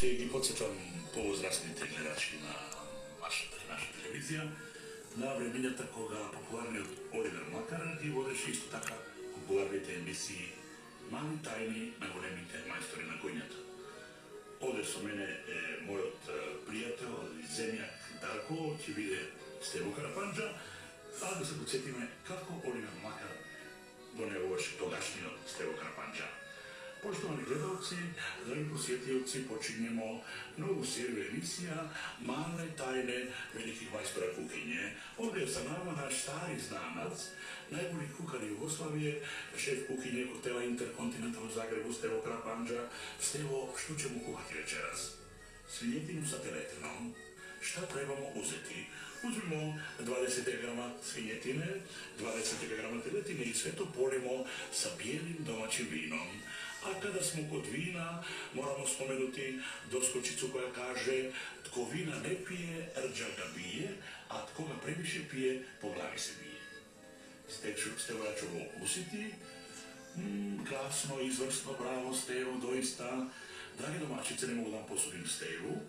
Ќе ги подсетам повозрастните гледачи на наша телевизија на времењата кога популарниот Оливер Макар ги водеше исто така популарните емисии Мали тајни на големите мајстори на кујњата. Овде со мене е мојот пријател и земјак Дарко, ќе биде Стево Карапанџа, а да се подсетиме како Оливер Макар го неговаше тогашниот Стево Карапанџа. Поштовани гледалци, драги посетиоци, почињемо многу серија емисија Мале тајне велики мајстора кукиње. Овде е со нама наш стари знанец, најголи кукар Југославије, шеф кукиње хотела Интерконтинентал во Загребу, Стево Карапанџа. Стево, што ќе му кукати вечерас? Свињетину sa телетином. Šta trebamo uzeti? Uzmimo 20 grama svinjetine, 20 grama teletine i sve to polijemo sa bijelim domaćim vinom. A kada smo kod vina, moramo spomenuti doskočicu koja kaže tko vina ne pije, rđa ga bije, a tko ga previše pije, po glavi se bije. Stevo, ja ću ovo ukusiti. Krasno, izvrsno, bravo, Stevo, doista. Dragi domaćice, ne mogu da vam posudim Stevu,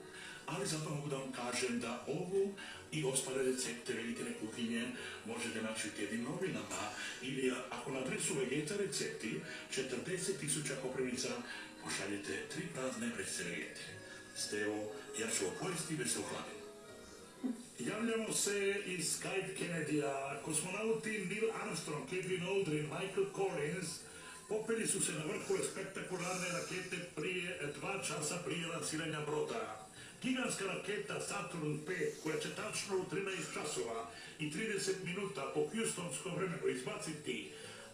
ali zato mogu da vam kažem da ovu i ostale recepte vegetarijanske kuhinje možete naći u tjednim novinama ili ako na adresu Vegeta recepti 40.000 Koprivnica pošaljete 3 prazne vrećice vegete. Stevo, ja ću ovo pojesti već se ohladim. Javljamo se iz Skype Kennedy-a. Kosmonauti Neil Armstrong, Edwin Aldrin, Michael Collins popeli su se na vrhove spektakularne rakete prije 2 časa prije lansiranja broda. Gigantska raketa Saturn V, koja će tačno u 13 časova i 30 minuta po hjustonskom vremenu izbaciti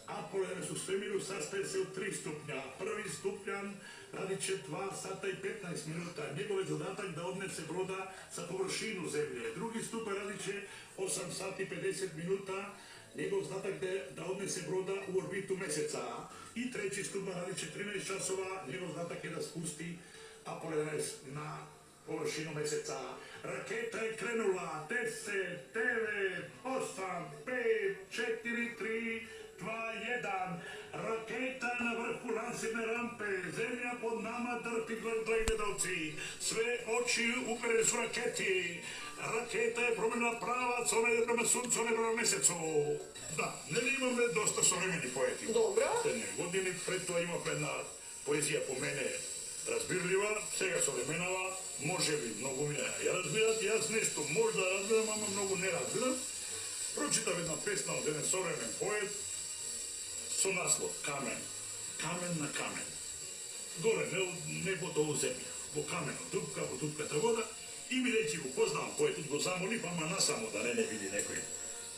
Apollo u svemiru, sastaje se u 3 stupnja. Prvi stupljan radit će 2 sata i 15 minuta. Njegov je zadatak da odnese broda sa površinu zemlje. Drugi stupanj radit će 8 sati i 50 minuta. Njegov zadatak je da odnese broda u orbitu meseca. I treći stupanj radit će 13 časova. Njegov zadatak je da spusti Apollo 11 na površinu meseca. Raketa je krenula. 10, 9, 8, 5, 4, 3, 2, 1. Raketa na vrhu lansirne rampe. Zemlja pod nama drpi, dragi gledalci. Sve oči uperene su raketi. Raketa je promenila pravac, ona je prema suncu, ona je prema mesecu. Da, ne li imamo dosta savremeni poeti. Dobro. Jedne godine pred to ima jedna poezija po mene razbirljiva, сега современава, може би многу ми ја разбират, јас нешто можда разбирам, ама многу не разбирам. Прочитав една песна од еден современ поет со наслов Камен. Камен на камен. Горе, не од небото во земја. Во каменот, дупка, во дупката вода. И бидејќи го познавам поетот, го замолив, ама насамо да не види некој,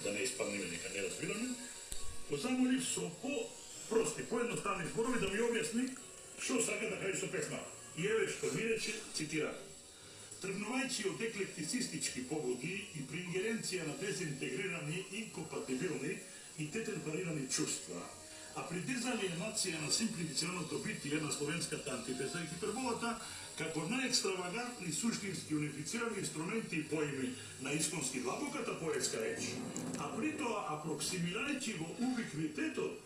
да не испадниме дека не разбираме. Го замолив со по-прости, поедноставни зборови да ми објасни што сака да каже со песната. И еве што ми рече, цитирам: тргнувајќи од еклектицистички побуди и при ингеренција на дезинтегрирани, инкомпатибилни и детерминирани чувства, а придизани емоција на симплифицираното битие на словенската антитеза и хиперболата, како најекстравагантни суштински унифицирани инструменти и поими на исконски длабоката поетска реч, а при тоа апроксимирајќи го убиквитетот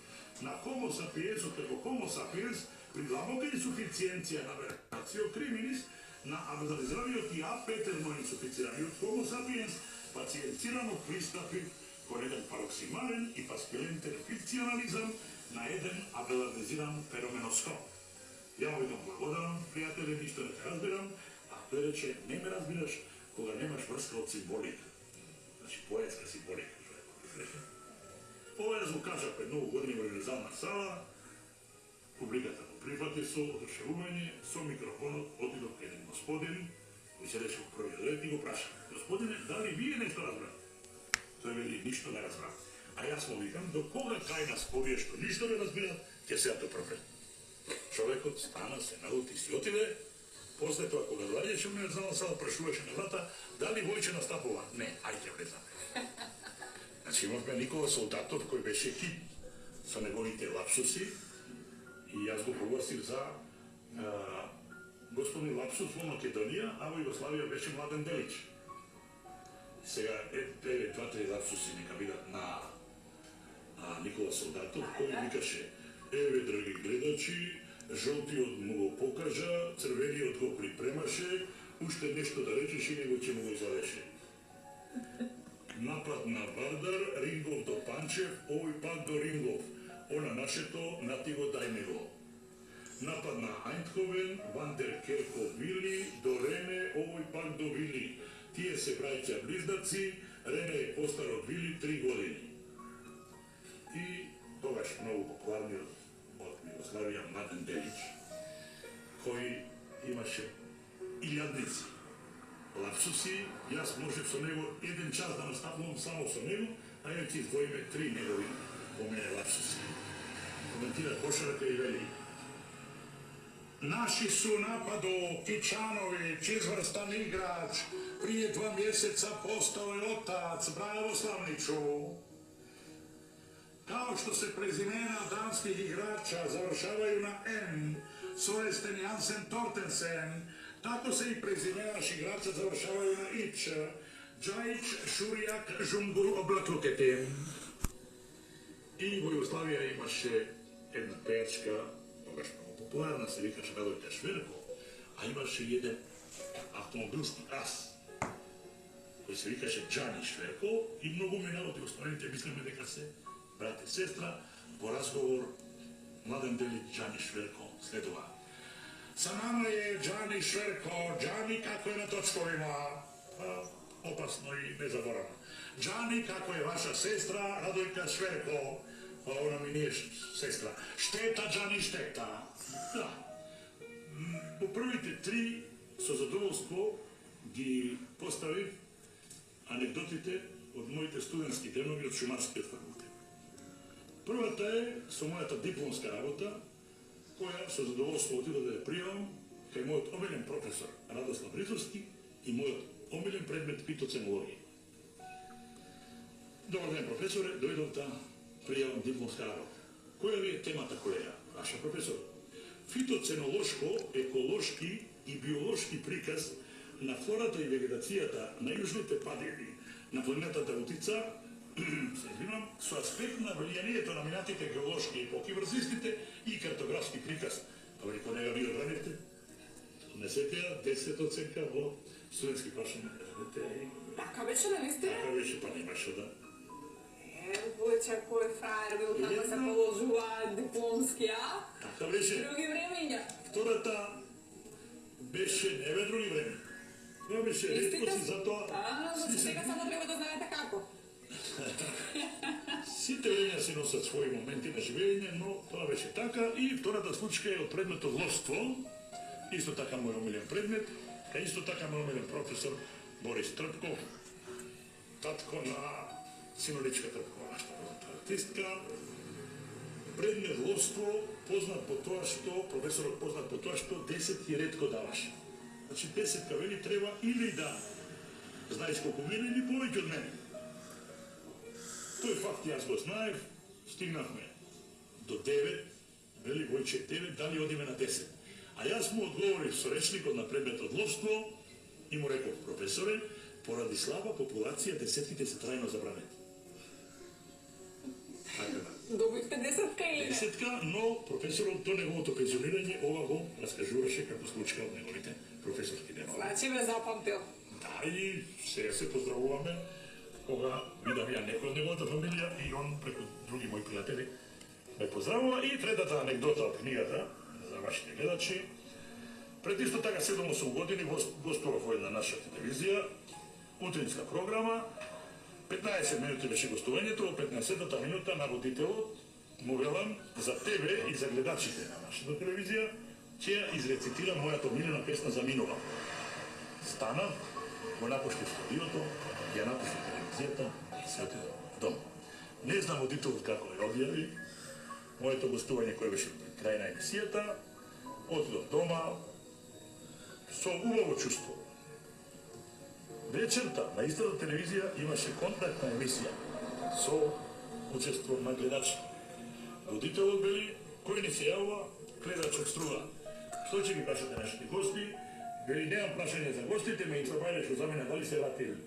на Homo sapiensот како Homo sapiens, при длабока инсуфициенција на верацио криминис, на абзализираниот и апетерно инсуфицираниот Homo sapiens, пациентирано пристапи кон еден пароксимален и паскелентен фикционализам на еден абеларнизиран феноменоскоп. Ја овидам благодарам, пријателе, ништо не те разбирам, а тој рече, не ме разбираш кога немаш врска од символика. Значи, поетска символика. Ова јас го кажа пред многу години во универзална сала, публиката го прифати со одушевување, со микрофонот отидов кај еден господин, кој се рече во првиот ред и го праша: господине, дали вие нешто разбрат? Тој вели, ништо не разбрат. А јас му викам, до кога кај нас овие што ништо не разбират, ќе се јато првред. Човекот стана, се налути, си отиде. После тоа, кога доаѓаше универзална сала, прашуваше на врата, дали Војче настапува? Не, ајде влезаме. Значи имавме Никола Солдатов, кој беше хит со неговите лапсуси, и јас го прогласив за господин лапсус во Македонија, а во Југославија беше Младен Делич. Сега, еве, 2-3 лапсуси нека бидат на Никола Солдатов, кој викаше: еве, драги гледачи, жолтиот му го покажа, црвениот го припремаше, уште нешто да речеше и него ќе му го завеше. Напад на Вардар, Рингов до Панчев, овој пак до Рингов. Она нашето, на ти го дај него. Напад на Айндховен, Вандер Керко Вили, до Рене, овој пак до Вили. Тие се браќа близнаци, Рене е постар од Вили 3 години. И тогаш многу популарниот од Југославија Младен Делич, кој имаше илјадници лапсуси, јас можев со него еден час да наставувам само со него, а ја ќе издвоиме 3 негови по мене лапсуси. Коментира кошарка и вели: Наши су нападо Кичановиќ, изврстан играч, прije 2 месеца постao je otac, браво Славничу. Kao što se prezimena danskih igrača završavaju na N, Soesten, Jansen, Tortensen, tako se i prezimena naših igrača završavaju na Ić, Džajić, Šurijak, Žungur, Oblaklukete. I во Југославија имаше една пејачка, тогаш много популарна, се викаше Радојка Шверко, а имаше еден автомобилски ас, кој се викаше Џани Шверко, и многу ме народи останалите мислиме дека се брат и сестра. По разговор Младен Делич Џани Шверко следува: Sa nama je Џани Шверко, Џани како е на точковима, опасно и незаборавно. Џани како е ваша сестра Радојка Шверко, она ми не е сестра. Штета, Џани, штета. Да. По првите 3 со задоволство ги поставив анекдотите од моите студентски денови од Шумарскиот факултет. Првата е со мојата дипломска работа, која со задоволство отидов да ја пријавам кај мојот омилен професор Радослав Рицовски и мојот омилен предмет фитоценологија. Добар ден, професоре, дојдов да пријавам дипломска работа. Која ви е темата, колега? Ваша професор? Фитоценолошко, еколошки и биолошки приказ на флората и вегетацијата на јужните падини на планетата Утица, се извинам, со аспект на влијанието на минатите геолошки епоки врз истите и картографски приказ. А вели, колега, ви одбраните? Донесете ја 10 оценка во студентски прашања. Така беше, да наистина? Така беше, па немаше да. Војче, кој фраер бил како се положува дипломски, а? Така беше. Други времења. Втората беше, не бе други време. Не беше ретко си за тоа. Значи сега само треба да знаете како. Сите времења си носат своји моменти на живење, но тоа беше така. И втората случка е од предметот ловство. Исто така мој омилен предмет, а исто така мој омилен професор Борис Трпков, татко на Синоличка Трпкова, нашата позната артистка. Предмет ловство познат по тоа што, професорот познат по тоа што 10 и ретко даваше. Значи 10 кавели треба или да знаеш колку мене или повеќе од мене. Тој факт јас го знаев, стигнавме до 9, вели Војче 9, дали одиме на 10. А јас му одговорив со речникот на предметот ловство и му реков: професоре, поради слаба популација десетките се трајно забранети. Добивте 10-ка или не? 10-ка, но професорот до неговото пензионирање ова го раскажуваше како случка од неговите професорски денови. Значи ме запамтил. Да, и сега се поздравуваме кога видам ја некој од неговата фамилија и он преку други мои пријатели ме поздравува. И третата анекдота од книгата за вашите гледачи. Пред исто така 7-8 години гостував во една наша телевизија, утринска програма. 15 минути беше гостувањето, во 15-та минута на водителот му велам: за тебе и за гледачите на нашата телевизија ќе ја изрецитирам мојата омилена песна за Минува. Стана, го напуштив студиото, ја напуштив телевизијата и се отидов дом. Не знам водителот како ја објави моето гостување кој беше крај на емисијата. Отидов дома со убаво чувство. Вечерта на истата телевизија имаше контактна емисија со учество на гледачи. Водителот вели: кој не се јавува, гледачот струва. Што ќе ги прашате нашите гости? Вели: немам прашање за гостите, ме информирајте за мене дали се вратили.